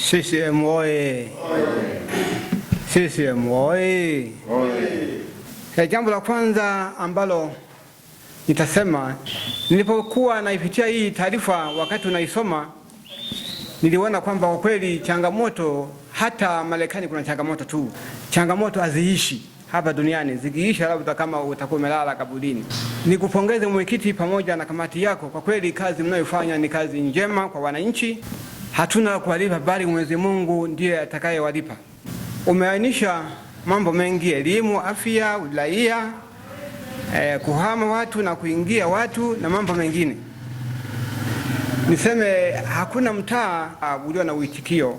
CCM oye! CCM oye! Jambo la kwanza ambalo nitasema, nilipokuwa naipitia hii taarifa, wakati unaisoma niliona kwamba kwa kweli changamoto, hata Marekani kuna changamoto tu, changamoto haziishi hapa duniani. Zikiisha labda kama utakuwa umelala kaburini. Nikupongeze mwenyekiti pamoja na kamati yako, kwa kweli kazi mnayofanya ni kazi njema kwa wananchi. Hatuna kuwalipa, bali Mwenyezi Mungu ndiye atakayewalipa. Umeainisha mambo mengi: elimu, afya, uraia, kuhama watu na kuingia watu na mambo mengine. Niseme hakuna mtaa ulio na uitikio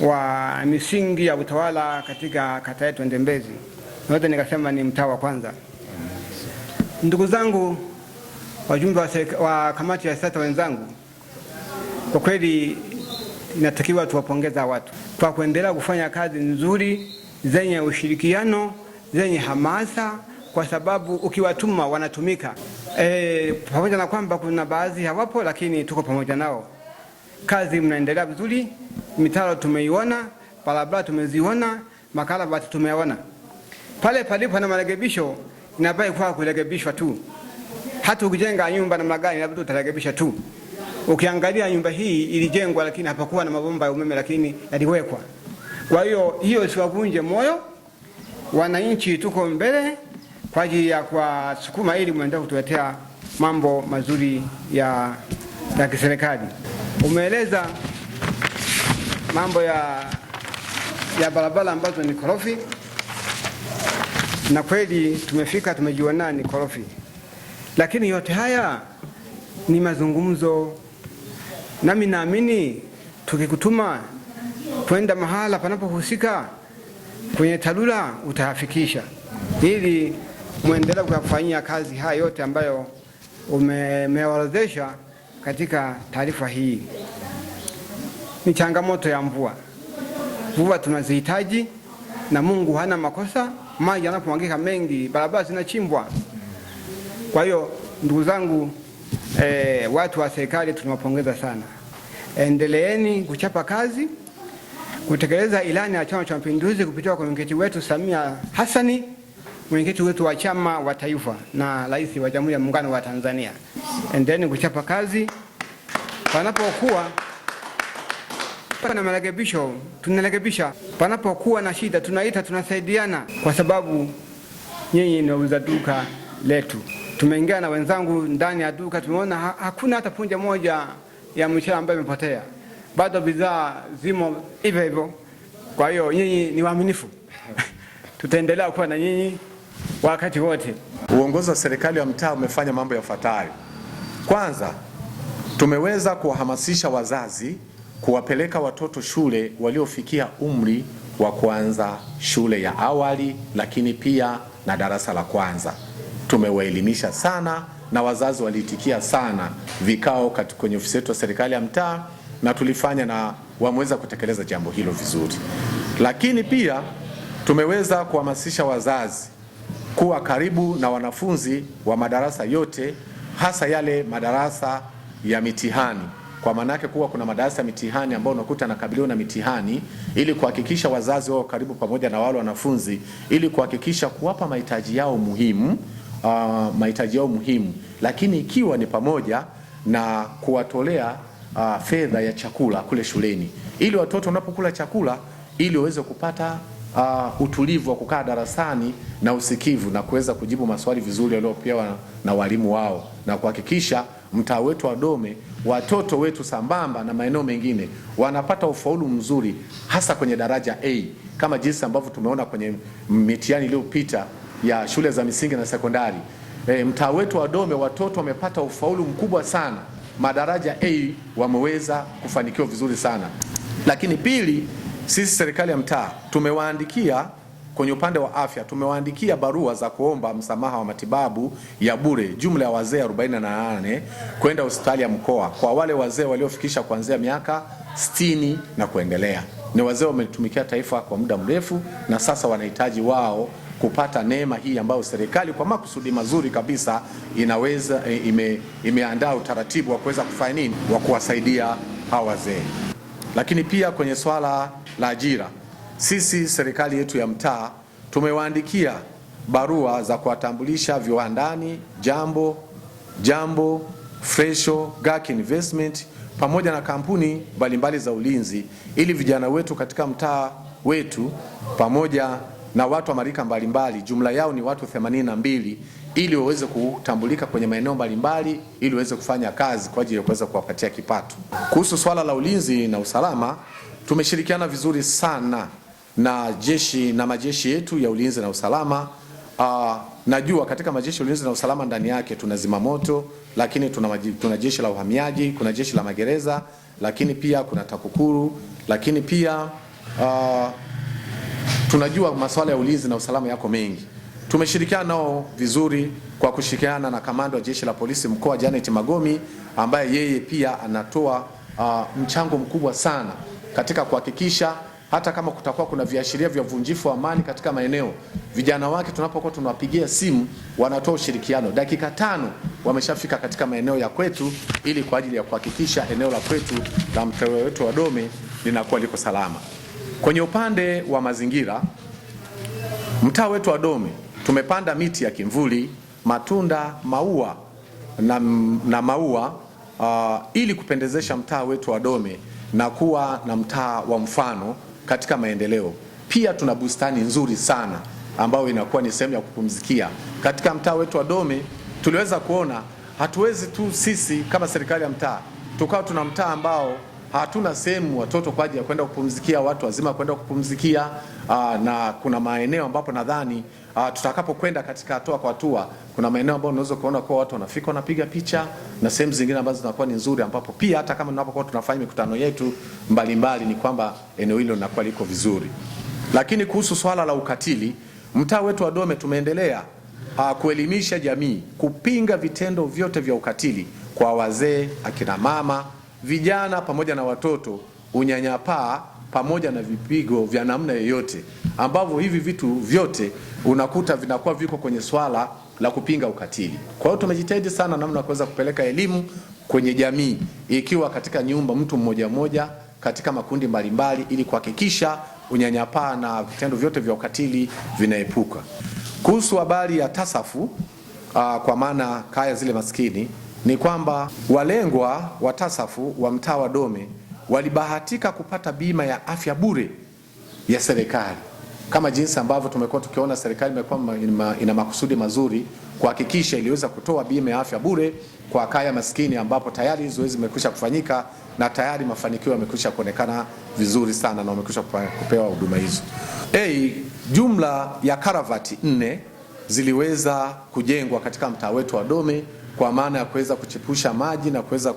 wa misingi ya utawala katika kata yetu Ndembezi. Naweza nikasema ni mtaa wa kwanza. Ndugu zangu wajumbe wa kamati ya siasa wenzangu, kwa kweli inatakiwa tuwapongeza watu kwa kuendelea kufanya kazi nzuri zenye ushirikiano, zenye hamasa, kwa sababu ukiwatuma wanatumika. Pamoja na kwamba kuna baadhi hawapo, lakini tuko pamoja nao. Kazi mnaendelea vizuri, mitaro tumeiona, barabara tumeziona, makarabati tumeona. Pale palipo na marekebisho inabaki kwa kurekebishwa tu. Hata ukijenga nyumba na magari labda utarekebisha tu. Ukiangalia nyumba hii ilijengwa lakini hapakuwa na mabomba ya umeme, lakini yaliwekwa. Kwa hiyo siwavunje moyo. Wananchi tuko mbele kwa ajili ya kuwasukuma ili muendelee kutuletea mambo mazuri ya kiserikali. Umeeleza mambo ya barabara ambazo ni korofi, na kweli tumefika, tumejiona ni korofi, lakini yote haya ni mazungumzo. Nami naamini tukikutuma kwenda mahala panapohusika kwenye TARURA utayafikisha, ili muendelee kufanyia kazi haya yote ambayo umeorodhesha katika taarifa hii. Ni changamoto ya mvua. Mvua tunazihitaji, na Mungu hana makosa. Maji yanapomwagika mengi, barabara zinachimbwa. Kwa hiyo ndugu zangu, watu wa serikali tunawapongeza sana. Endeleeni kuchapa kazi, kutekeleza ilani ya Chama cha Mapinduzi kupitia kwa mwenyekiti wetu Samia Hassani, mwenyekiti wetu wa chama wa taifa na rais wa Jamhuri ya Muungano wa Tanzania. Endeleeni kuchapa kazi. Panapokuwa na marekebisho tunarekebisha, panapokuwa na shida tunaita, tunasaidiana, kwa sababu nyinyi ni wauza duka letu. Tumeingia na wenzangu ndani ya duka, tumeona hakuna hata punje moja ya mchele ambayo imepotea, bado bidhaa zimo hivyo hivyo. Kwa hiyo nyinyi ni waaminifu. Tutaendelea kuwa na nyinyi wakati wote. Uongozi wa serikali ya mtaa umefanya mambo yafuatayo. Kwanza, tumeweza kuwahamasisha wazazi kuwapeleka watoto shule waliofikia umri wa kuanza shule ya awali, lakini pia na darasa la kwanza. Tumewaelimisha sana na wazazi waliitikia sana vikao kwenye ofisi yetu ya serikali ya mtaa, na tulifanya na wameweza kutekeleza jambo hilo vizuri. Lakini pia tumeweza kuhamasisha wazazi kuwa karibu na wanafunzi wa madarasa yote, hasa yale madarasa ya mitihani. Kwa maana yake kuwa kuna madarasa ya mitihani ambao unakuta nakabiliwa na mitihani, ili kuhakikisha wazazi wao karibu pamoja na wale wanafunzi, ili kuhakikisha kuwapa mahitaji yao muhimu, lakini ikiwa ni pamoja na kuwatolea fedha ya chakula kule shuleni, ili watoto wanapokula chakula ili waweze kupata utulivu wa kukaa darasani na usikivu na kuweza kujibu maswali vizuri waliopewa na walimu wao, na kuhakikisha mtaa wetu wa Dome, watoto wetu sambamba na maeneo mengine wanapata ufaulu mzuri, hasa kwenye daraja A, kama jinsi ambavyo tumeona kwenye mitihani iliyopita ya shule za misingi na sekondari. Mtaa wetu wa Dome watoto wamepata ufaulu mkubwa sana, madaraja A wameweza kufanikiwa vizuri sana. Lakini pili, sisi serikali ya mtaa tumewaandikia kwenye upande wa afya, tumewaandikia barua za kuomba msamaha wa matibabu ya bure jumla ya wazee 48 kwenda hospitali ya mkoa, kwa wale wazee waliofikisha kuanzia miaka 60 na kuendelea. Ni wazee wametumikia taifa kwa muda mrefu, na sasa wanahitaji wao kupata neema hii ambayo serikali kwa makusudi mazuri kabisa imeandaa utaratibu wa kuweza kufanya nini, wa kuwasaidia hawa wazee. Lakini pia kwenye swala la ajira, sisi serikali yetu ya mtaa tumewaandikia barua za kuwatambulisha viwandani Jambo, Fresho, Gak Investment pamoja na kampuni mbalimbali za ulinzi, ili vijana wetu katika mtaa wetu pamoja na watu wa marika mbalimbali, jumla yao ni watu 82, ili waweze kutambulika kwenye maeneo mbalimbali, ili waweze kufanya kazi kwa ajili ya kuweza kuwapatia kipato. Kuhusu swala la ulinzi na usalama, tumeshirikiana vizuri sana na majeshi yetu ya ulinzi na usalama. Najua katika majeshi ya ulinzi na usalama ndani yake tuna zimamoto, lakini tuna jeshi la uhamiaji, kuna jeshi la magereza, lakini pia kuna TAKUKURU, lakini pia tunajua masuala ya ulinzi na usalama yako mengi. Tumeshirikiana nao vizuri kwa kushirikiana na kamanda wa jeshi la polisi mkoa Janet Magomi, ambaye yeye pia anatoa mchango mkubwa sana katika kuhakikisha hata kama kutakuwa kuna viashiria vya uvunjifu wa amani katika maeneo, vijana wake tunapokuwa tunawapigia simu wanatoa ushirikiano. Dakika 5 wameshafika katika maeneo ya kwetu, ili kwa ajili ya kuhakikisha eneo la kwetu la mtaa wetu wa Dome linakuwa liko salama. Kwenye upande wa mazingira, mtaa wetu wa Dome tumepanda miti ya kimvuli, matunda, maua na maua ili kupendezesha mtaa wetu wa Dome na kuwa na mtaa wa mfano katika maendeleo. Pia tuna bustani nzuri sana ambayo inakuwa ni sehemu ya kupumzikia. Katika mtaa wetu wa Dome tuliweza kuona hatuwezi tu sisi kama serikali ya mtaa tukao tuna mtaa ambao hatuna sehemu watoto kwa ajili ya kwenda kupumzikia, watu wazima kwenda kupumzikia, na kuna maeneo ambapo nadhani tutakapokwenda katika hatua kwa hatua, kuna maeneo ambayo unaweza kuona kwa watu wanafika wanapiga picha, na sehemu zingine ambazo zinakuwa ni nzuri, ambapo pia hata kama tunapokuwa tunafanya mikutano yetu mbalimbali ni kwamba eneo hilo linakuwa liko vizuri. Lakini kuhusu swala la ukatili, mtaa wetu wa Dome tumeendelea kuelimisha jamii kupinga vitendo vyote vya ukatili kwa wazee, akina mama, vijana pamoja na watoto, unyanyapaa pamoja na vipigo vya namna yoyote, ambavyo hivi vitu vyote unakuta vinakuwa viko kwenye swala la kupinga ukatili. Kwa hiyo tumejitahidi sana namna kuweza kupeleka elimu kwenye jamii, ikiwa katika nyumba, mtu mmoja mmoja, katika makundi mbalimbali, ili kuhakikisha unyanyapaa na vitendo vyote vya ukatili vinaepuka. Kuhusu habari ya TASAFU, kwa maana kaya zile maskini, ni kwamba walengwa wa TASAFU wa mtaa wa Dome walibahatika kupata bima ya afya bure ya serikali, kama jinsi ambavyo tumekuwa tukiona serikali imekuwa ina makusudi mazuri kuhakikisha iliweza kutoa bima ya afya bure kwa kaya maskini, ambapo tayari zoezi limekwisha kufanyika na tayari mafanikio yamekwisha kuonekana vizuri sana na wamekwisha kupewa huduma hizo. Jumla ya karavati 4 ziliweza kujengwa katika mtaa wetu wa Dome kwa maana ya kuweza kuchepusha maji na kuweza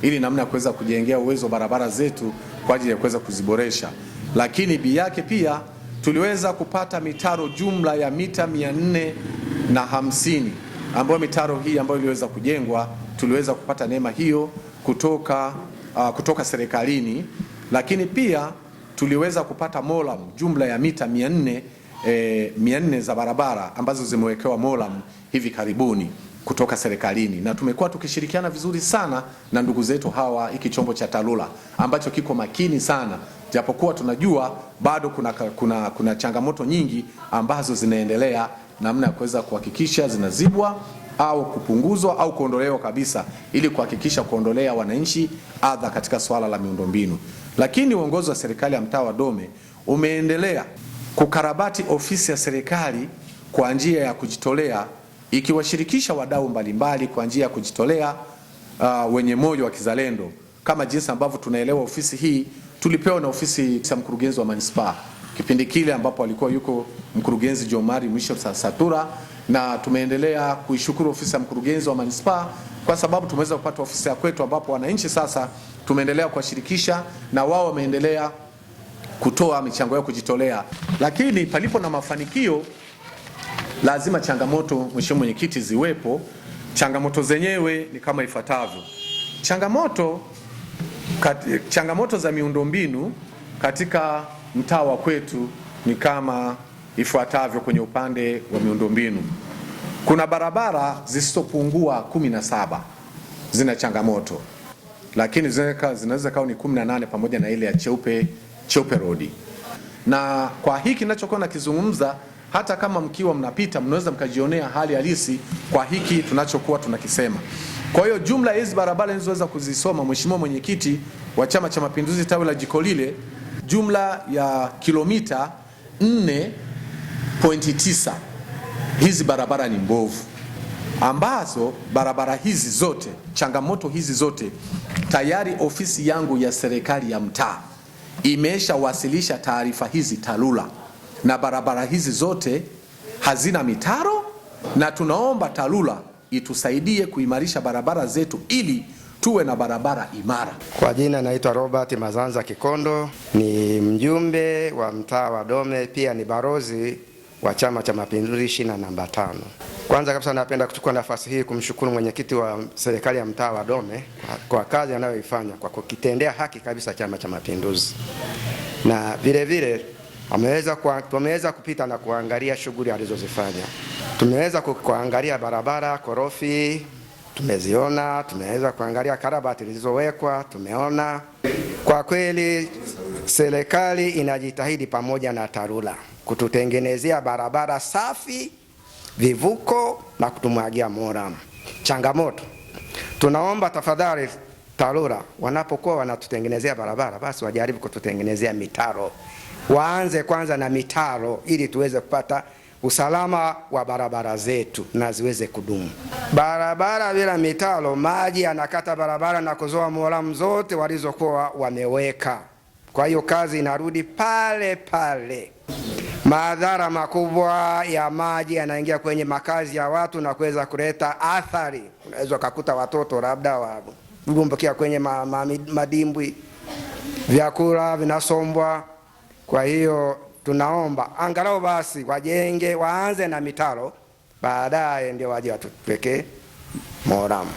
ili namna ya kuweza kujengea uwezo barabara zetu kwa ajili ya kuweza kuziboresha. Lakini bi yake pia tuliweza kupata mitaro jumla ya mita 450, ambayo mitaro hii ambayo iliweza kujengwa tuliweza kupata neema hiyo kutoka serikalini. Lakini pia tuliweza kupata molam jumla ya mita 400 za barabara ambazo zimewekewa molam hivi karibuni kutoka serikalini, na tumekuwa tukishirikiana vizuri sana na ndugu zetu hawa, hiki chombo cha TARURA ambacho kiko makini sana, japokuwa tunajua bado kuna changamoto nyingi ambazo zinaendelea, namna ya kuweza kuhakikisha zinazibwa au kupunguzwa au kuondolewa kabisa, ili kuhakikisha kuondolea wananchi adha katika swala la miundombinu. Lakini uongozi wa serikali ya mtaa wa Dome umeendelea kukarabati ofisi ya serikali kwa njia ya kujitolea, ikiwashirikisha wadau mbalimbali kwa njia ya kujitolea wenye moyo wa kizalendo. Kama jinsi ambavyo tunaelewa, ofisi hii tulipewa na ofisi ya mkurugenzi wa manispaa kipindi kile ambapo alikuwa yuko mkurugenzi Jomari Mwisho Satura, na tumeendelea kuishukuru ofisi ya mkurugenzi wa manispaa kwa sababu tumeweza kupata ofisi ya kwetu, ambapo wananchi sasa tumeendelea kuwashirikisha na wao wameendelea kutoa michango yao kujitolea. Lakini palipo na mafanikio lazima changamoto, Mheshimiwa Mwenyekiti, ziwepo. Changamoto zenyewe ni kama ifuatavyo. Changamoto za miundombinu katika mtaa wa kwetu ni kama ifuatavyo. Kwenye upande wa miundombinu, kuna barabara zisizopungua 17 zina changamoto. lakini zinaweza kawa ni 18 pamoja na ile ya Cheupe Road. Na kwa hiki ninachokuwa nakizungumza, hata kama mkiwa mnapita mnaweza mkajionea hali halisi kwa hiki tunachokuwa tunakisema. Kwa hiyo jumla hizi barabara nilizoweza kuzisoma, Mheshimiwa Mwenyekiti wa Chama cha Mapinduzi tawi la Jikolile, jumla ya kilomita 4.9 hizi barabara ni mbovu, ambazo barabara hizi zote, changamoto hizi zote tayari ofisi yangu ya serikali ya mtaa imeshawasilisha taarifa hizi TARURA, na barabara hizi zote hazina mitaro, na tunaomba TARURA itusaidie kuimarisha barabara zetu ili tuwe na barabara imara. Kwa jina naitwa Robert Mazanza Kikondo, ni mjumbe wa mtaa wa Dome, pia ni barozi wa Chama cha Mapinduzi shina namba 5. Kwanza kabisa napenda kuchukua nafasi hii kumshukuru mwenyekiti wa serikali ya mtaa wa Dome kwa kazi anayoifanya kwa kukitendea haki kabisa Chama cha Mapinduzi, na vile vile tumeweza kupita na kuangalia shughuli alizozifanya. Tumeweza kuangalia barabara korofi, tumeziona, tumeweza kuangalia karabati zilizowekwa, tumeona. Kwa kweli serikali inajitahidi pamoja na TARURA kututengenezea barabara safi, vivuko na kutumwagia moram. Changamoto, tunaomba tafadhali TARURA wanapokuwa wanatutengenezea barabara, basi wajaribu kututengenezea mitaro. Waanze kwanza na mitaro ili tuweze kupata usalama wa barabara zetu na ziweze kudumu. Barabara bila mitaro, maji yanakata barabara na kuzoa moramu zote walizokuwa wameweka. Kwa hiyo kazi inarudi pale pale. Madhara makubwa ya maji yanaingia kwenye makazi ya watu na kuweza kuleta athari. Unaweza kukuta watoto labda wagumbukia kwenye madimbwi, vyakula vinasombwa. Kwa hiyo tunaomba angalau basi wajenge, waanze na mitaro, baadaye ndio waje watupeke moramu.